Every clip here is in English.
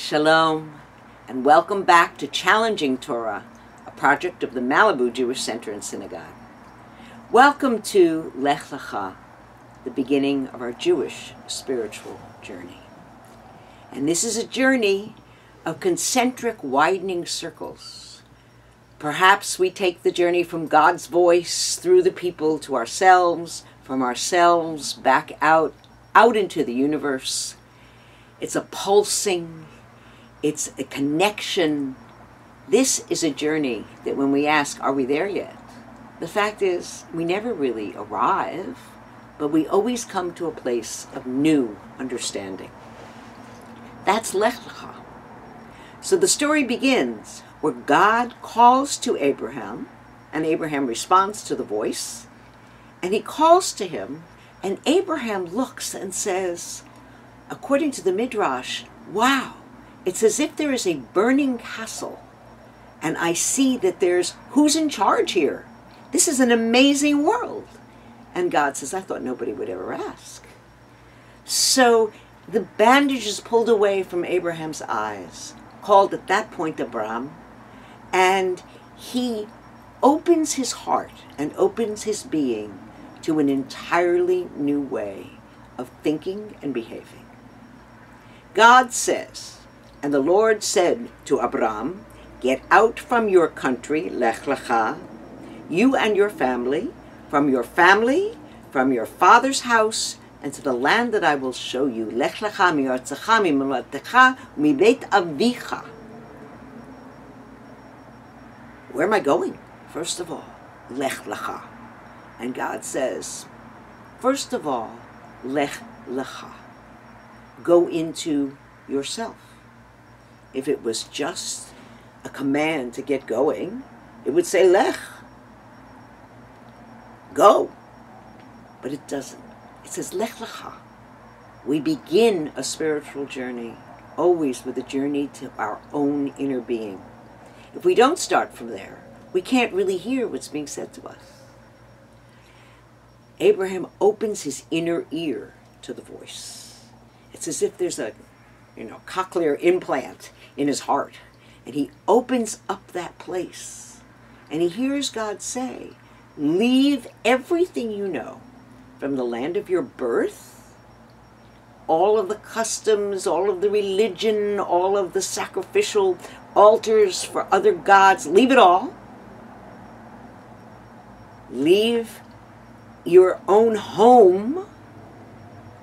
Shalom, and welcome back to Challenging Torah, a project of the Malibu Jewish Center and Synagogue. Welcome to Lech Lecha, the beginning of our Jewish spiritual journey. And this is a journey of concentric widening circles. Perhaps we take the journey from God's voice through the people to ourselves, from ourselves back out into the universe. It's a pulsing, it's a connection. This is a journey that when we ask, are we there yet? The fact is, we never really arrive, but we always come to a place of new understanding. That's Lech Lecha. So the story begins where God calls to Abraham, and Abraham responds to the voice, and he calls to him, and Abraham looks and says, according to the Midrash, wow, it's as if there is a burning castle, and I see that there's who's in charge here. This is an amazing world. And God says, I thought nobody would ever ask. So the bandage is pulled away from Abraham's eyes, called at that point Abram, and he opens his heart and opens his being to an entirely new way of thinking and behaving. God says, and the Lord said to Abram, get out from your country, Lech Lecha, you and your family, from your father's house, and to the land that I will show you. Lech Lecha mi'artzecha mi'moladecha mi'beit avicha. Where am I going? First of all, Lech Lecha. And God says, first of all, Lech Lecha. Go into yourself. If it was just a command to get going, it would say Lech. Go. But it doesn't. It says Lech Lecha. We begin a spiritual journey always with a journey to our own inner being. If we don't start from there, we can't really hear what's being said to us. Abraham opens his inner ear to the voice. It's as if there's a cochlear implant in his heart, and he opens up that place, and he hears God say, leave everything you know from the land of your birth, all of the customs, all of the religion, all of the sacrificial altars for other gods, leave it all. Leave your own home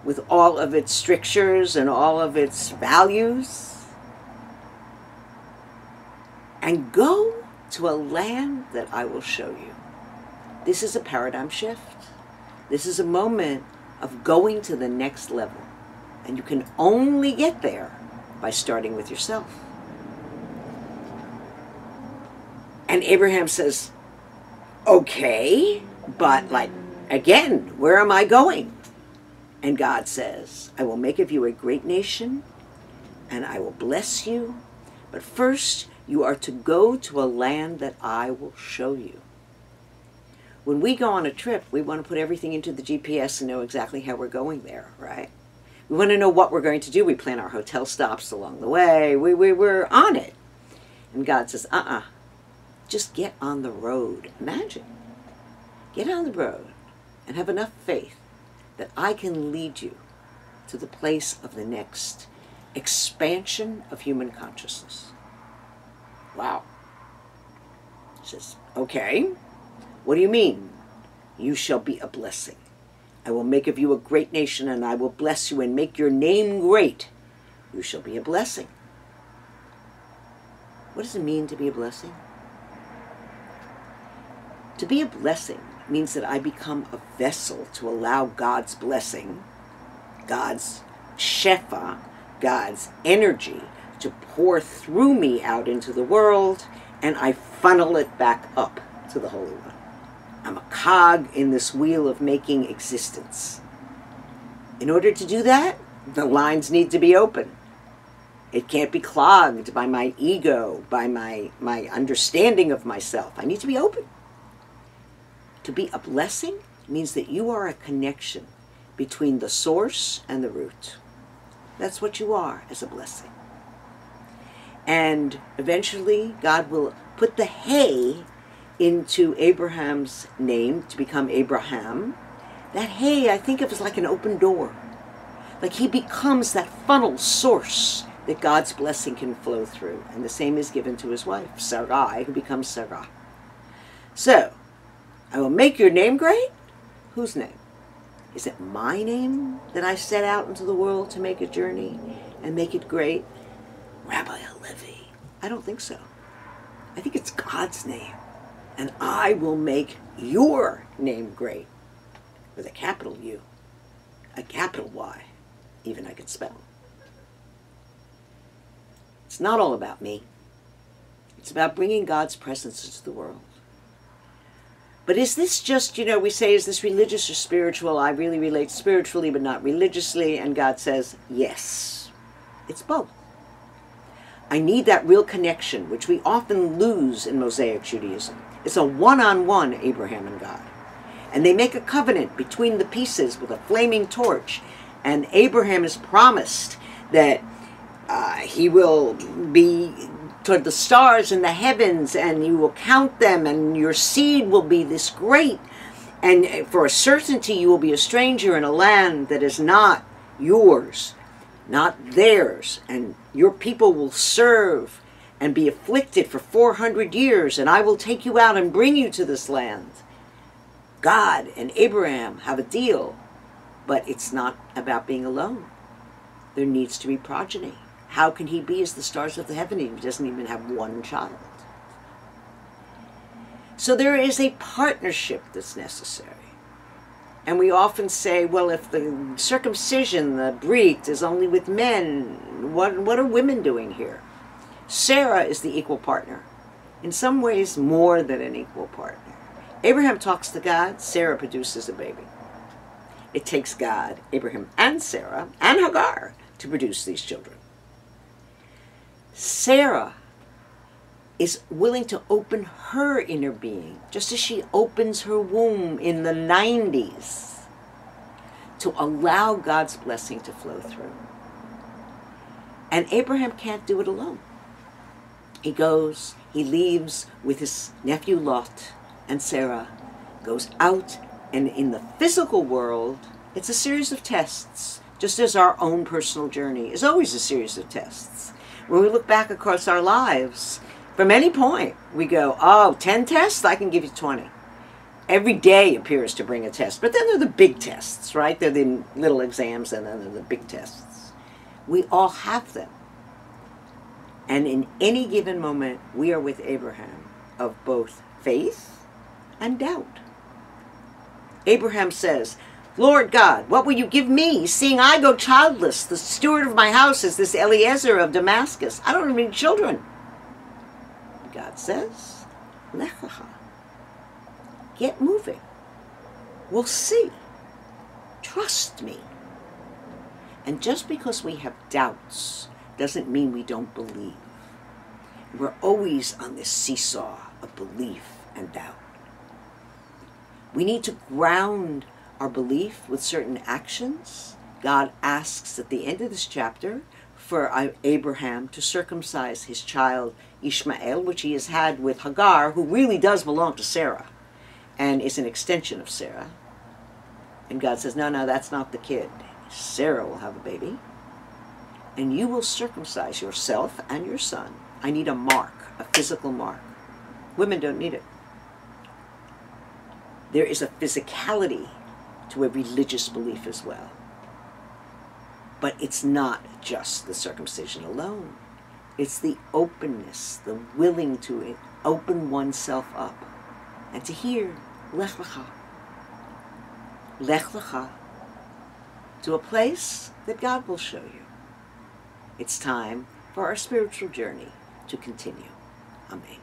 with all of its strictures and all of its values, and go to a land that I will show you. This is a paradigm shift. This is a moment of going to the next level, and you can only get there by starting with yourself. And Abraham says, okay, but again, where am I going? And God says, I will make of you a great nation, and I will bless you. But first, you are to go to a land that I will show you. When we go on a trip, we want to put everything into the GPS and know exactly how we're going there, right? We want to know what we're going to do. We plan our hotel stops along the way. We're on it. And God says, just get on the road. Imagine. Get on the road and have enough faith that I can lead you to the place of the next expansion of human consciousness. Wow. He says, okay, what do you mean? You shall be a blessing. I will make of you a great nation, and I will bless you and make your name great. You shall be a blessing. What does it mean to be a blessing? To be a blessing means that I become a vessel to allow God's blessing, God's shefa, God's energy to pour through me out into the world, and I funnel it back up to the Holy One. I'm a cog in this wheel of making existence. In order to do that, the lines need to be open. It can't be clogged by my ego, by my understanding of myself. I need to be open. To be a blessing means that you are a connection between the source and the root. That's what you are as a blessing. And eventually God will put the hay into Abraham's name to become Abraham. That hay I think of as like an open door. Like he becomes that funnel source that God's blessing can flow through. And the same is given to his wife, Sarai, who becomes Sarah. So, I will make your name great? Whose name? Is it my name that I set out into the world to make a journey and make it great? Rabbi Halevi, I don't think so. I think it's God's name. And I will make your name great. With a capital U, a capital Y, even I could spell. It's not all about me. It's about bringing God's presence into the world. But is this just, we say, is this religious or spiritual? I really relate spiritually, but not religiously. And God says, yes, it's both. I need that real connection, which we often lose in Mosaic Judaism. It's a one-on-one Abraham and God. And they make a covenant between the pieces with a flaming torch. And Abraham is promised that he will be toward the stars in the heavens, and you will count them, and your seed will be this great. And for a certainty you will be a stranger in a land that is not yours, not theirs. And your people will serve and be afflicted for 400 years, and I will take you out and bring you to this land. God and Abraham have a deal, but it's not about being alone. There needs to be progeny. How can he be as the stars of the heaven if he doesn't even have one child? So there is a partnership that's necessary. And we often say, well, if the circumcision, the brit, is only with men, what are women doing here? Sarah is the equal partner. In some ways, more than an equal partner. Abraham talks to God, Sarah produces a baby. It takes God, Abraham and Sarah, and Hagar to produce these children. Sarah is willing to open her inner being, just as she opens her womb in the 90s, to allow God's blessing to flow through. And Abraham can't do it alone. He leaves with his nephew Lot, and Sarah goes out, and in the physical world, it's a series of tests, just as our own personal journey is always a series of tests. When we look back across our lives, from any point, we go, 10 tests? I can give you 20. Every day appears to bring a test, but then there are the big tests, right? They're the little exams, and then there are the big tests. We all have them. And in any given moment, we are with Abraham of both faith and doubt. Abraham says, Lord God, what will you give me, seeing I go childless? The steward of my house is this Eliezer of Damascus. I don't have any children. God says, Lech Lecha. Get moving. We'll see. Trust me. And just because we have doubts doesn't mean we don't believe. We're always on this seesaw of belief and doubt. We need to ground our belief with certain actions. God asks at the end of this chapter for Abraham to circumcise his child Ishmael, which he has had with Hagar, who really does belong to Sarah and is an extension of Sarah. And God says, no, that's not the kid. Sarah will have a baby, and you will circumcise yourself and your son. I need a mark, a physical mark. Women don't need it. There is a physicality to a religious belief as well. But it's not just the circumcision alone. It's the openness, the willing to open oneself up and to hear Lech Lecha. Lech Lecha, to a place that God will show you. It's time for our spiritual journey to continue. Amen.